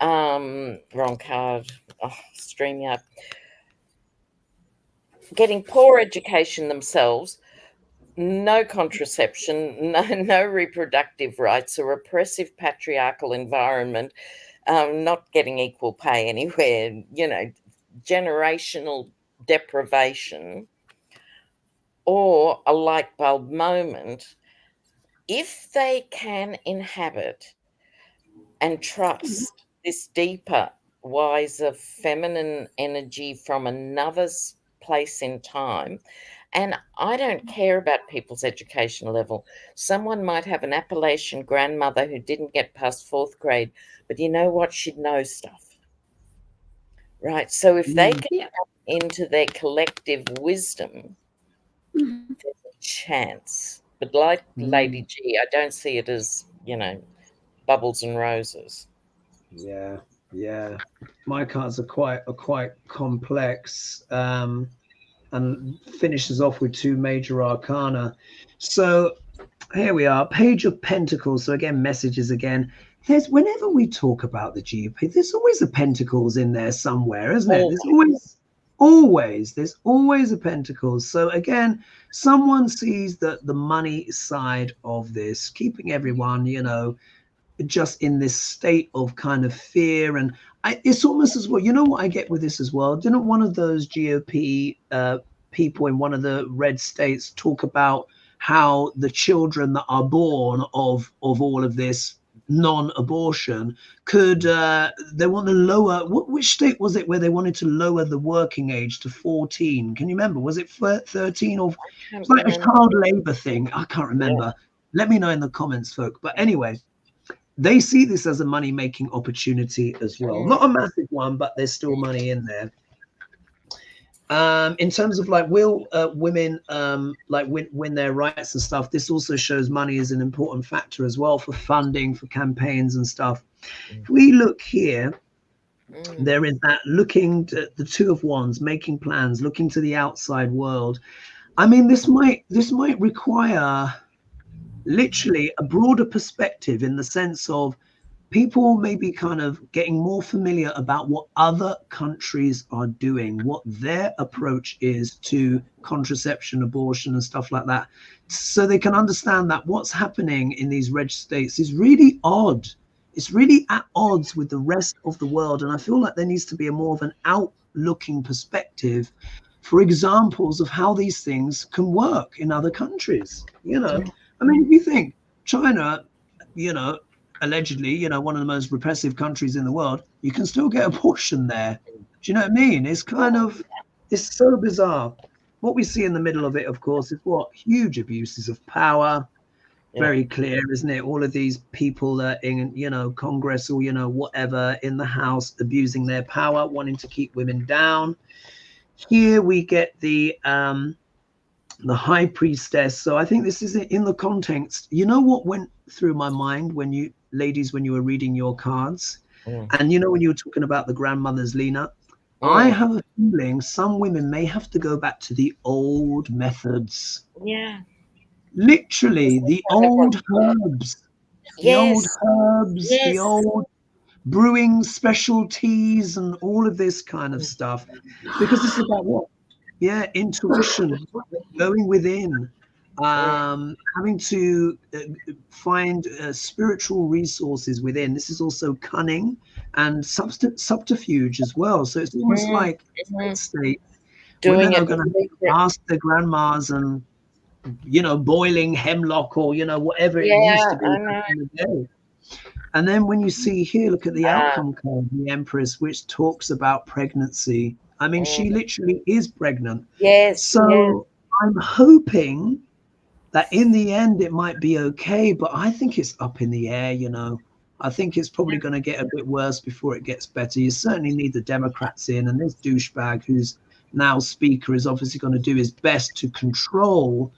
wrong card. StreamYard. Getting poor education themselves, no contraception, no reproductive rights, a repressive patriarchal environment, not getting equal pay anywhere, you know, generational deprivation, or a light bulb moment. If they can inhabit and trust this deeper, wiser, feminine energy from another place in time, and I don't care about people's education level. Someone might have an Appalachian grandmother who didn't get past 4th grade, but you know what? She'd know stuff, right? So if they can tap into their collective wisdom, there's a chance. But like Lady G, I don't see it as, you know, bubbles and roses. Yeah. My cards are quite complex, and finishes off with 2 major arcana. So here we are, Page of Pentacles. So again, messages again. Whenever we talk about the GOP, there's always a Pentacles in there somewhere, isn't it? There's there's always a pentacles. So again, someone sees that the money side of this, keeping everyone, you know, just in this state of kind of fear. And it's almost as well, you know what I get with this as well? Didn't one of those GOP people in one of the red states talk about how the children that are born of all of this non-abortion could they want to lower, which state was it where they wanted to lower the working age to 14? Can you remember? Was it 13 or it's like a child labor thing? I can't remember. Yeah. Let me know in the comments, folk. But anyway, they see this as a money-making opportunity as well. Not a massive one, but there's still money in there. In terms of like, will women like win their rights and stuff, this also shows money is an important factor as well for funding, for campaigns and stuff. If we look here, there is that looking to the Two of Wands, making plans, looking to the outside world. I mean, this might require literally a broader perspective in the sense of people may be kind of getting more familiar about what other countries are doing, what their approach is to contraception, abortion and stuff like that, so they can understand that what's happening in these red states is really odd. It's really at odds with the rest of the world. And I feel like there needs to be a more of an outlooking perspective for examples of how these things can work in other countries. You know, I mean, if you think China, you know, allegedly, you know, one of the most repressive countries in the world, you can still get abortion there. Do you know what I mean? It's kind of, it's so bizarre. What we see in the middle of it, of course, is what? Huge abuses of power. Very clear, isn't it? All of these people in, you know, Congress or, you know, whatever, in the House, abusing their power, wanting to keep women down. Here we get the High Priestess. So I think this is in the context. You know what went through my mind when you, ladies, when you were reading your cards? And you know, when you were talking about the grandmothers, Lena, I have a feeling some women may have to go back to the old methods. Yeah. Literally, the old herbs. The old herbs, the old brewing specialties and all of this kind of stuff. Because it's about what? Yeah, intuition, going within, having to find spiritual resources within. This is also cunning and subterfuge as well. So it's almost like state. Women are going to ask their grandmas and, you know, boiling hemlock or, you know, whatever it used to be back in the day. And then when you see here, look at the outcome card, the Empress, which talks about pregnancy. I mean, she literally is pregnant. So I'm hoping that in the end it might be okay, but I think it's up in the air, you know. I think it's probably going to get a bit worse before it gets better. You certainly need the Democrats in, and this douchebag who's now speaker is obviously going to do his best to control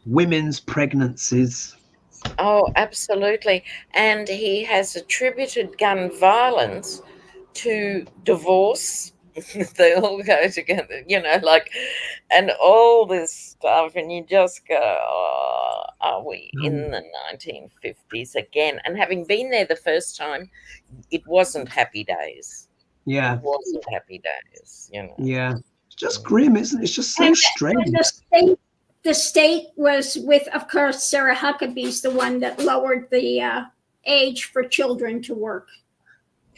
women's pregnancies. Oh, absolutely. And he has attributed gun violence to divorce. They all go together, you know, like, and all this stuff. And you just go, oh, are we in the 1950s again? And having been there the first time, it wasn't happy days. It wasn't happy days, you know. Yeah. It's just grim, isn't it? It's just so strange. The state was with, of course, Sarah Huckabee's the one that lowered the age for children to work.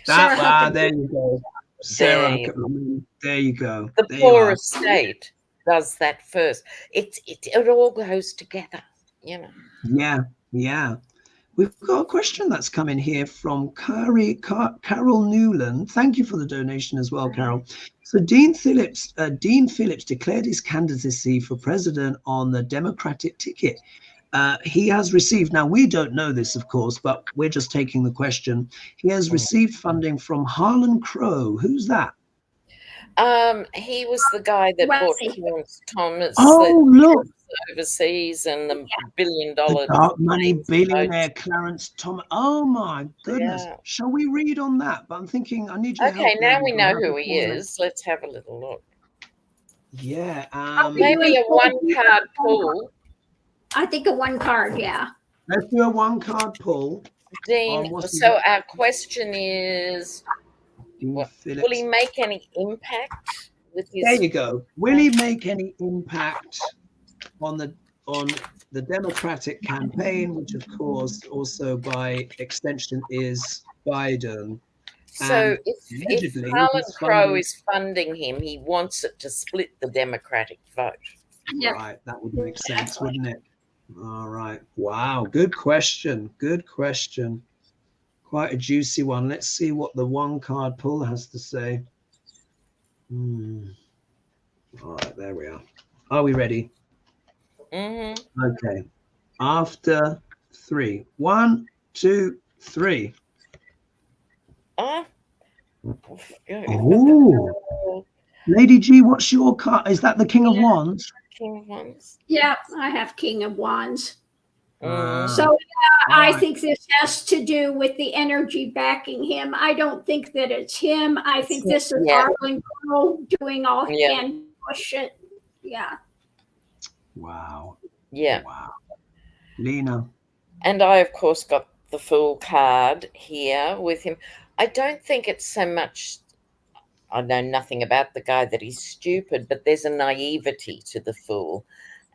There you go. Sarah Huckeby. There you go. The poorest state does that first. It all goes together, you know. Yeah. We've got a question that's come in here from Carol Newland. Thank you for the donation as well, Carol. So Dean Phillips declared his candidacy for president on the Democratic ticket. He has received, now we don't know this, of course, but we're just taking the question. He has received funding from Harlan Crow. Who's that? He was the guy that bought Clarence Thomas. Oh, look. Overseas and the $1 billion dark money billionaire Clarence Thomas. Oh my goodness. Shall we read on that? But I'm thinking I need you to help. Okay, now we know who he is. Let's have a little look. Yeah. Maybe a one-card pull. I think a one card, yeah. Let's do a one card pull. Dean, so our question is, will he make any impact with his... There you go. Will he make any impact on the Democratic campaign, which of course also by extension is Biden? So if Harlan Crow funding... is funding him, he wants it to split the Democratic vote. Yep. Right, that would make sense, wouldn't it? All right. Wow, good question. Good question. Quite a juicy one. Let's see what the one card pull has to say. All right, there we are. Are we ready? Mm-hmm. Okay. After 3. 1, 2, 3. Oh, Lady G, what's your card? Is that the King of Wands? King of Wands. Yeah, I have King of Wands. Mm. So I think this has to do with the energy backing him. I don't think that it's him. I think this is Harlan Crow doing all he can to push it. Yeah. Wow. Yeah. Wow. Lena. And I, of course, got the Fool card here with him. I don't think it's so much... I know nothing about the guy that he's stupid, but there's a naivety to the Fool.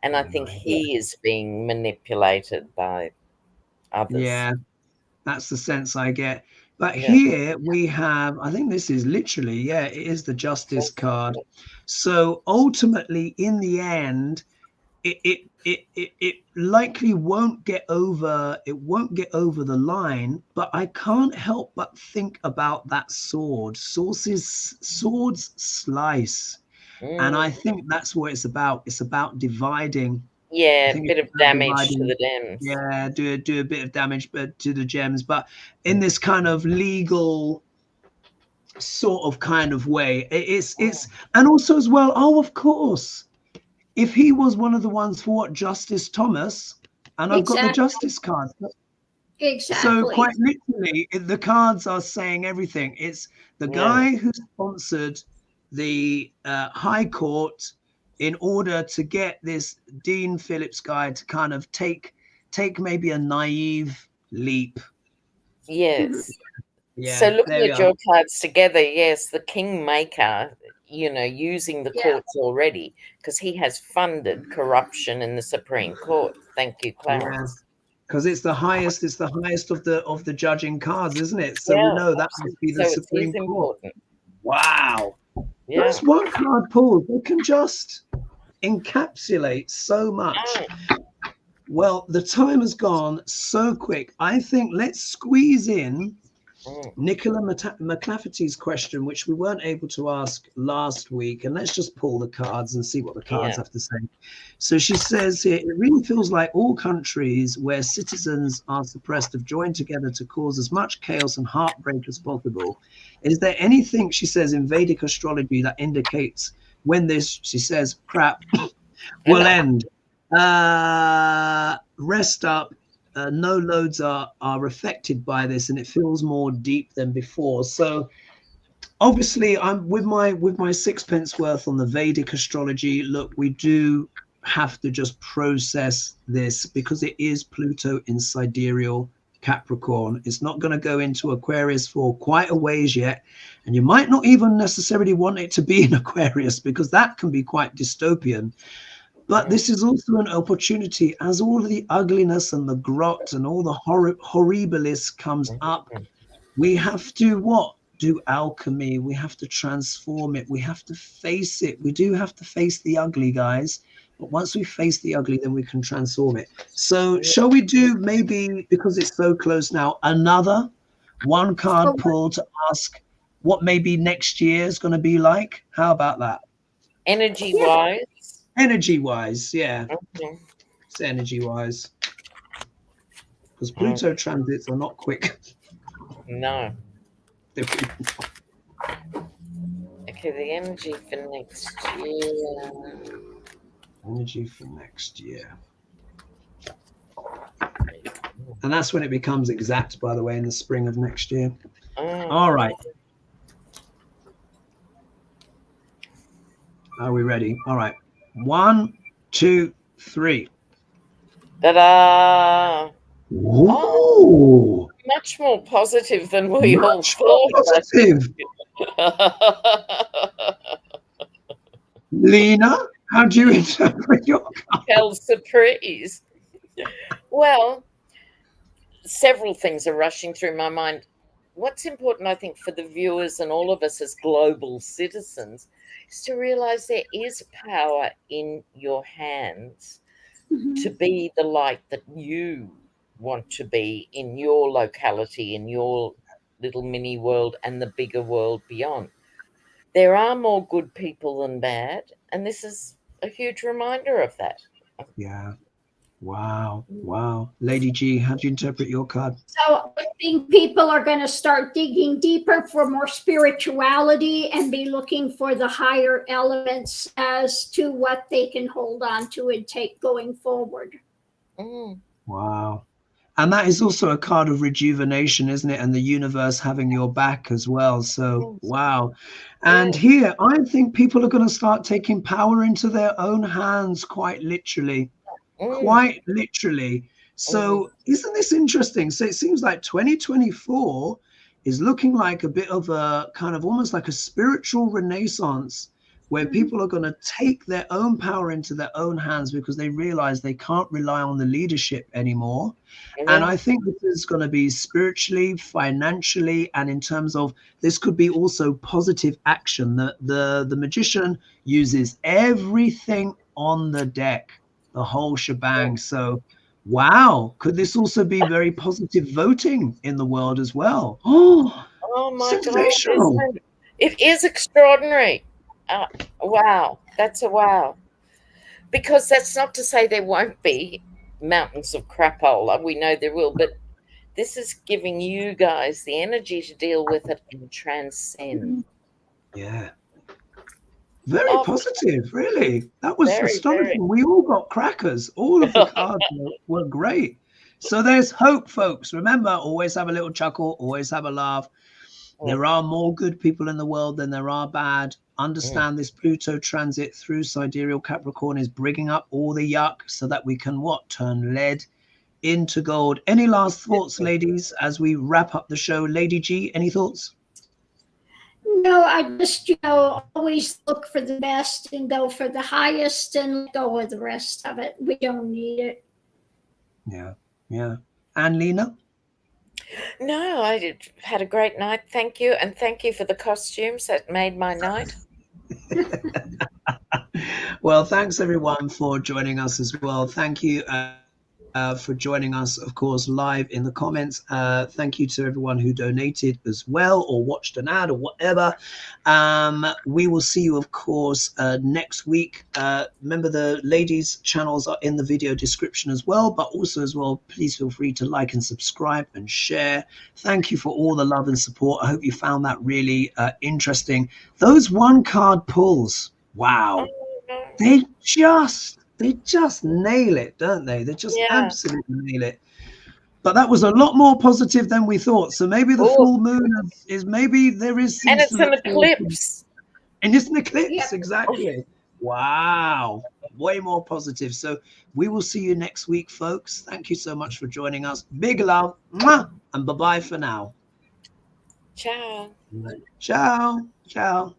And I think he is being manipulated by others. Yeah, that's the sense I get. But here we have, I think this is literally, it is the Justice card. So ultimately, in the end, it likely won't get over, the line, but I can't help but think about that sword. Swords slice. And I think that's what it's about. It's about dividing. Yeah, a bit of damage to the gems. Yeah, do a bit of damage to the gems, but in this kind of legal sort of kind of way. It's and also as well, of course, if he was one of the ones for what, Justice Thomas, and I've got the Justice card. Exactly. So quite literally, the cards are saying everything. It's the guy who sponsored the High Court in order to get this Dean Phillips guy to kind of take maybe a naive leap. Yes. Yeah, so looking at your cards together, yes, the Kingmaker, using the courts already, because he has funded corruption in the Supreme Court. Thank you, Clarence. Because it's the highest of the judging cards, isn't it? So we know that must be the Supreme Court. Important. Wow. Those one card pulls, they can just encapsulate so much. Well, the time has gone so quick. I think let's squeeze in Nicola McClafferty's question, which we weren't able to ask last week, and let's just pull the cards and see what the cards have to say. So she says here, it really feels like all countries where citizens are suppressed have joined together to cause as much chaos and heartbreak as possible. Is there anything, she says, in Vedic astrology that indicates when this, she says, crap will end? Rest up. No loads are affected by this, and it feels more deep than before. So obviously I'm with my sixpence worth on the Vedic astrology. Look, we do have to just process this because it is Pluto in sidereal Capricorn. It's not going to go into Aquarius for quite a ways yet, and you might not even necessarily want it to be in Aquarius because that can be quite dystopian. But this is also an opportunity as all of the ugliness and the grot and all the horribilis comes up. We have to do alchemy. We have to transform it. We have to face it. We do have to face the ugly, guys. But once we face the ugly, then we can transform it. So shall we do, maybe because it's so close now, another one card pull to ask what maybe next year is going to be like? How about that? Energy-wise? Energy-wise, yeah. Okay. It's energy-wise. Because Pluto transits are not quick. No. Okay, the energy for next year. Energy for next year. And that's when it becomes exact, by the way, in the spring of next year. All right. Are we ready? All right. 1, 2, 3. Ta-da! Ooh! Much more positive than we all thought. Positive. Lena, how do you interpret your card? Hell surprise. Well, several things are rushing through my mind. What's important, I think, for the viewers and all of us as global citizens is to realize there is power in your hands to be the light that you want to be in your locality, in your little mini world and the bigger world beyond. There are more good people than bad, and this is a huge reminder of that. Yeah. Wow. Wow. Lady G, how do you interpret your card? So I think people are going to start digging deeper for more spirituality and be looking for the higher elements as to what they can hold on to and take going forward. Wow. And that is also a card of rejuvenation, isn't it? And the universe having your back as well. So, wow. And here, I think people are going to start taking power into their own hands, quite literally. Quite literally. So, isn't this interesting? So, it seems like 2024 is looking like a bit of a kind of almost like a spiritual renaissance, where people are going to take their own power into their own hands because they realize they can't rely on the leadership anymore. And I think this is going to be spiritually, financially, and in terms of this could be also positive action. The magician uses everything on the deck, the whole shebang. So, wow, could this also be very positive voting in the world as well? Oh my sensational. God. It is extraordinary. Wow. That's a wow. Because that's not to say there won't be mountains of crapola. We know there will, but this is giving you guys the energy to deal with it and transcend. Yeah. Very positive, really. That was Very, astonishing. very. We all got crackers. All of the cards were great. So there's hope, folks. Remember, always have a little chuckle, always have a laugh. There are more good people in the world than there are bad. Understand this Pluto transit through sidereal Capricorn is bringing up all the yuck so that we can what? Turn lead into gold. Any last thoughts, ladies, as we wrap up the show? Lady G, any thoughts? No, I just, always look for the best and go for the highest and let go of the rest of it. We don't need it. Yeah, yeah. And Lena? No, I had a great night. Thank you. And thank you for the costumes. That made my night. Well, thanks everyone for joining us as well. Thank you for joining us, of course, live in the comments. Thank you to everyone who donated as well or watched an ad or whatever. We will see you, of course, next week. Remember, the ladies' channels are in the video description as well, but also as well, please feel free to like and subscribe and share. Thank you for all the love and support. I hope you found that really interesting. Those one card pulls, wow, they just nail it, don't they? They just absolutely nail it. But that was a lot more positive than we thought. So maybe the full moon is maybe there is some, and it's an eclipse. And it's an eclipse, exactly. Wow, way more positive. So we will see you next week, folks. Thank you so much for joining us. Big love, and bye-bye for now. Ciao. Ciao. Ciao.